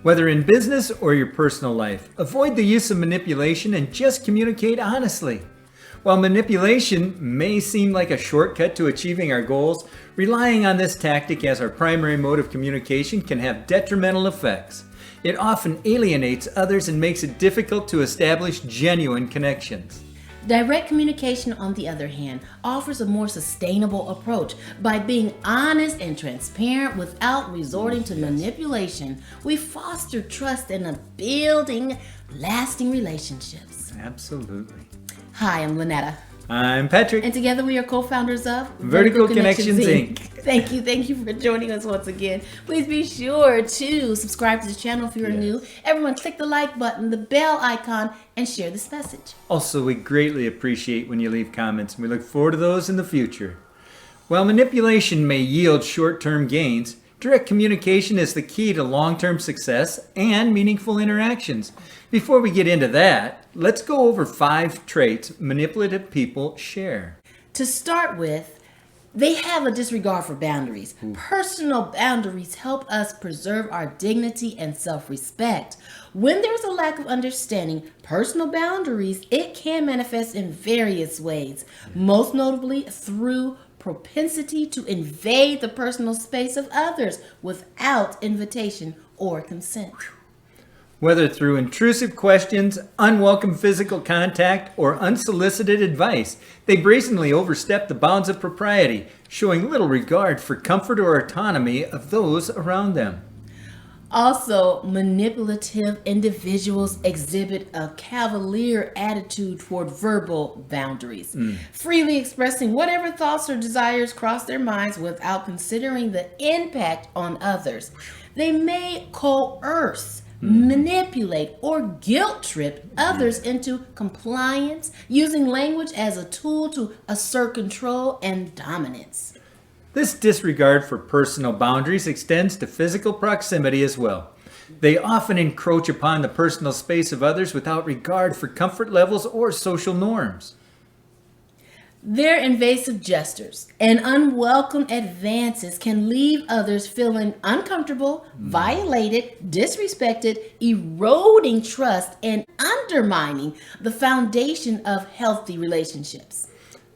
Whether in business or your personal life, avoid the use of manipulation and just communicate honestly. While manipulation may seem like a shortcut to achieving our goals, relying on this tactic as our primary mode of communication can have detrimental effects. It often alienates others and makes it difficult to establish genuine connections. Direct communication, on the other hand, offers a more sustainable approach. By being honest and transparent without resorting to manipulation, we foster trust and building lasting relationships. Absolutely. Hi, I'm Linnetta. I'm Patrick. And together we are co-founders of Verticalconnections Inc. Thank you for joining us once again. Please be sure to subscribe to the channel if you're new. Everyone click the like button, the bell icon, and share this message. Also, we greatly appreciate when you leave comments, and we look forward to those in the future. While manipulation may yield short-term gains, direct communication is the key to long-term success and meaningful interactions. Before we get into that, let's go over 5 traits manipulative people share. To start with, they have a disregard for boundaries. Personal boundaries help us preserve our dignity and self-respect. When there's a lack of understanding, personal boundaries, it can manifest in various ways, most notably through propensity to invade the personal space of others without invitation or consent. Whether through intrusive questions, unwelcome physical contact, or unsolicited advice, they brazenly overstep the bounds of propriety, showing little regard for comfort or autonomy of those around them. Also, manipulative individuals exhibit a cavalier attitude toward verbal boundaries, freely expressing whatever thoughts or desires cross their minds without considering the impact on others. They may coerce, manipulate, or guilt trip others into compliance, using language as a tool to assert control and dominance. This disregard for personal boundaries extends to physical proximity as well. They often encroach upon the personal space of others without regard for comfort levels or social norms. Their invasive gestures and unwelcome advances can leave others feeling uncomfortable, violated, disrespected, eroding trust, and undermining the foundation of healthy relationships.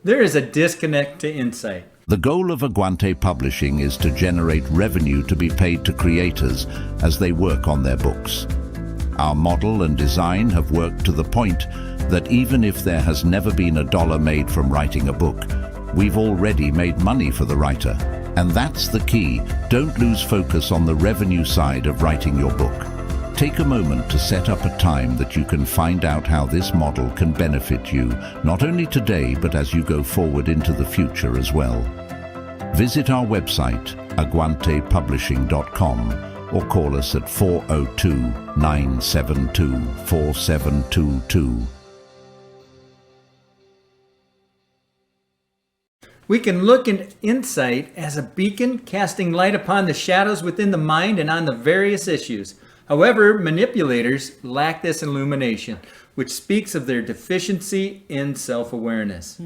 There is a disconnect to insight. The goal of Aguante Publishing is to generate revenue to be paid to creators as they work on their books. Our model and design have worked to the point that even if there has never been a dollar made from writing a book, we've already made money for the writer. And that's the key. Don't lose focus on the revenue side of writing your book. Take a moment to set up a time that you can find out how this model can benefit you, not only today, but as you go forward into the future as well. Visit our website, aguantepublishing.com, or call us at 402-972-4722. We can look at insight as a beacon casting light upon the shadows within the mind and on the various issues. However, manipulators lack this illumination, which speaks of their deficiency in self-awareness.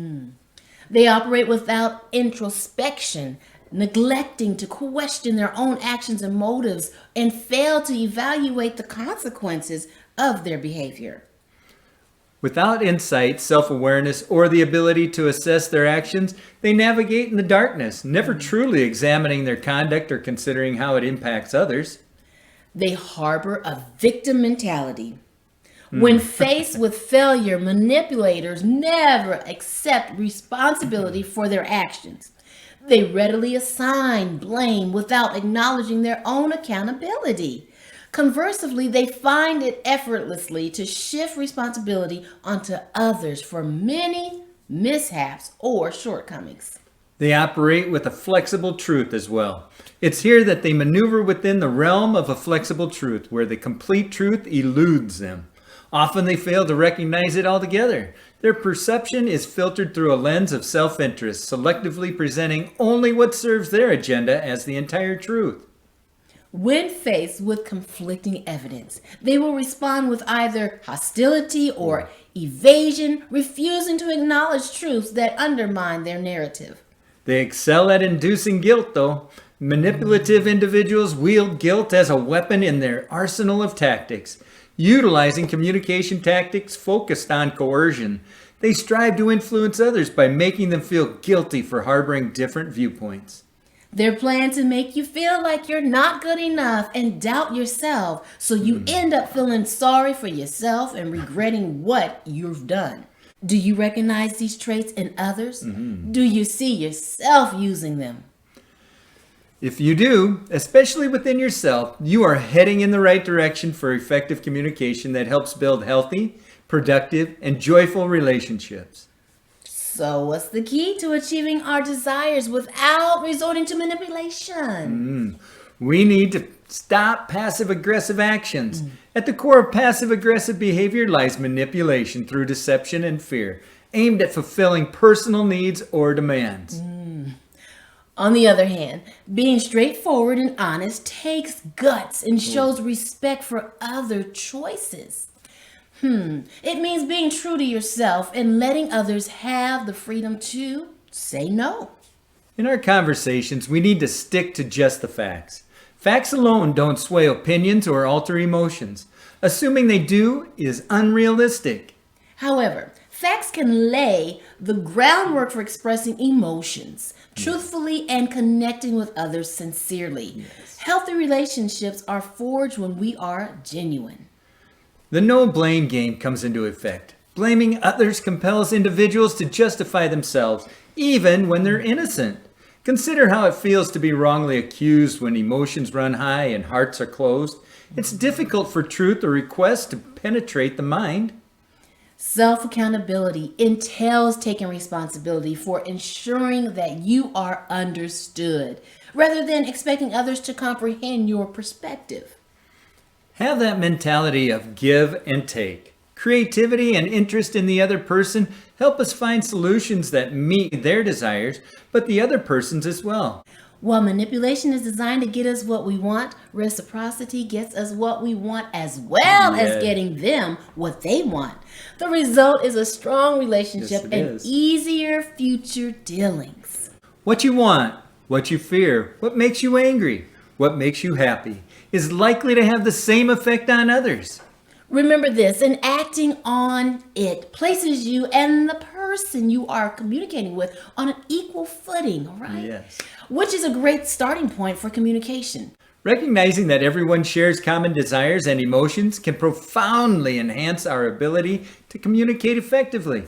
They operate without introspection, neglecting to question their own actions and motives, and fail to evaluate the consequences of their behavior. Without insight, self-awareness, or the ability to assess their actions, they navigate in the darkness, never truly examining their conduct or considering how it impacts others. They harbor a victim mentality. When faced with failure, manipulators never accept responsibility for their actions. They readily assign blame without acknowledging their own accountability. Conversely, they find it effortlessly to shift responsibility onto others for many mishaps or shortcomings. They operate with a flexible truth as well. It's here that they maneuver within the realm of a flexible truth, where the complete truth eludes them. Often they fail to recognize it altogether. Their perception is filtered through a lens of self-interest, selectively presenting only what serves their agenda as the entire truth. When faced with conflicting evidence, they will respond with either hostility or evasion, refusing to acknowledge truths that undermine their narrative. They excel at inducing guilt, though. Manipulative individuals wield guilt as a weapon in their arsenal of tactics, utilizing communication tactics focused on coercion. They strive to influence others by making them feel guilty for harboring different viewpoints. Their plan to make you feel like you're not good enough and doubt yourself, so you end up feeling sorry for yourself and regretting what you've done. Do you recognize these traits in others? Do you see yourself using them? If you do, especially within yourself, you are heading in the right direction for effective communication that helps build healthy, productive, and joyful relationships. So what's the key to achieving our desires without resorting to manipulation? We need to stop passive-aggressive actions. At the core of passive-aggressive behavior lies manipulation through deception and fear, aimed at fulfilling personal needs or demands. On the other hand, being straightforward and honest takes guts and shows respect for other choices. It means being true to yourself and letting others have the freedom to say no. In our conversations, we need to stick to just the facts. Facts alone don't sway opinions or alter emotions. Assuming they do is unrealistic. However, facts can lay the groundwork for expressing emotions truthfully and connecting with others sincerely. Healthy relationships are forged when we are genuine. The no blame game comes into effect. Blaming others compels individuals to justify themselves, even when they're innocent. Consider how it feels to be wrongly accused when emotions run high and hearts are closed. It's difficult for truth or request to penetrate the mind. Self-accountability entails taking responsibility for ensuring that you are understood, rather than expecting others to comprehend your perspective. Have that mentality of give and take. Creativity and interest in the other person help us find solutions that meet their desires, but the other person's as well. While manipulation is designed to get us what we want, reciprocity gets us what we want as well as getting them what they want. The result is a strong relationship and easier future dealings. What you want, what you fear, what makes you angry, what makes you happy, is likely to have the same effect on others. Remember this, and acting on it places you and the person you are communicating with on an equal footing, right? Yes. Which is a great starting point for communication. Recognizing that everyone shares common desires and emotions can profoundly enhance our ability to communicate effectively.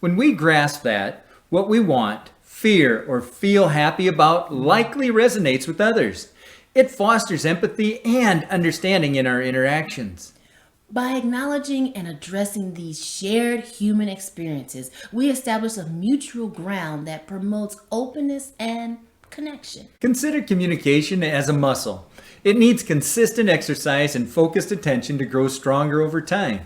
When we grasp that, what we want, fear, or feel happy about likely resonates with others. It fosters empathy and understanding in our interactions. By acknowledging and addressing these shared human experiences, we establish a mutual ground that promotes openness and connection. Consider communication as a muscle. It needs consistent exercise and focused attention to grow stronger over time.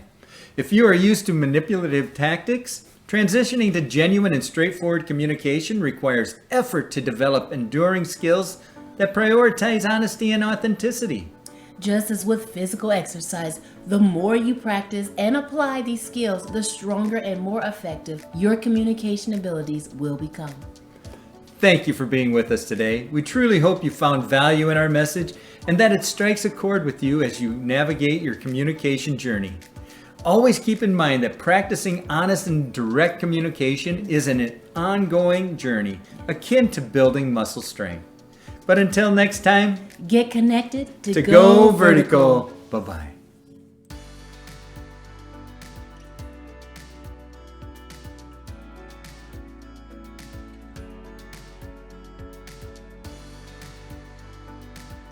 If you are used to manipulative tactics, transitioning to genuine and straightforward communication requires effort to develop enduring skills that prioritize honesty and authenticity. Just as with physical exercise, the more you practice and apply these skills, the stronger and more effective your communication abilities will become. Thank you for being with us today. We truly hope you found value in our message and that it strikes a chord with you as you navigate your communication journey. Always keep in mind that practicing honest and direct communication is an ongoing journey, akin to building muscle strength. But until next time, get connected to go vertical. Bye-bye.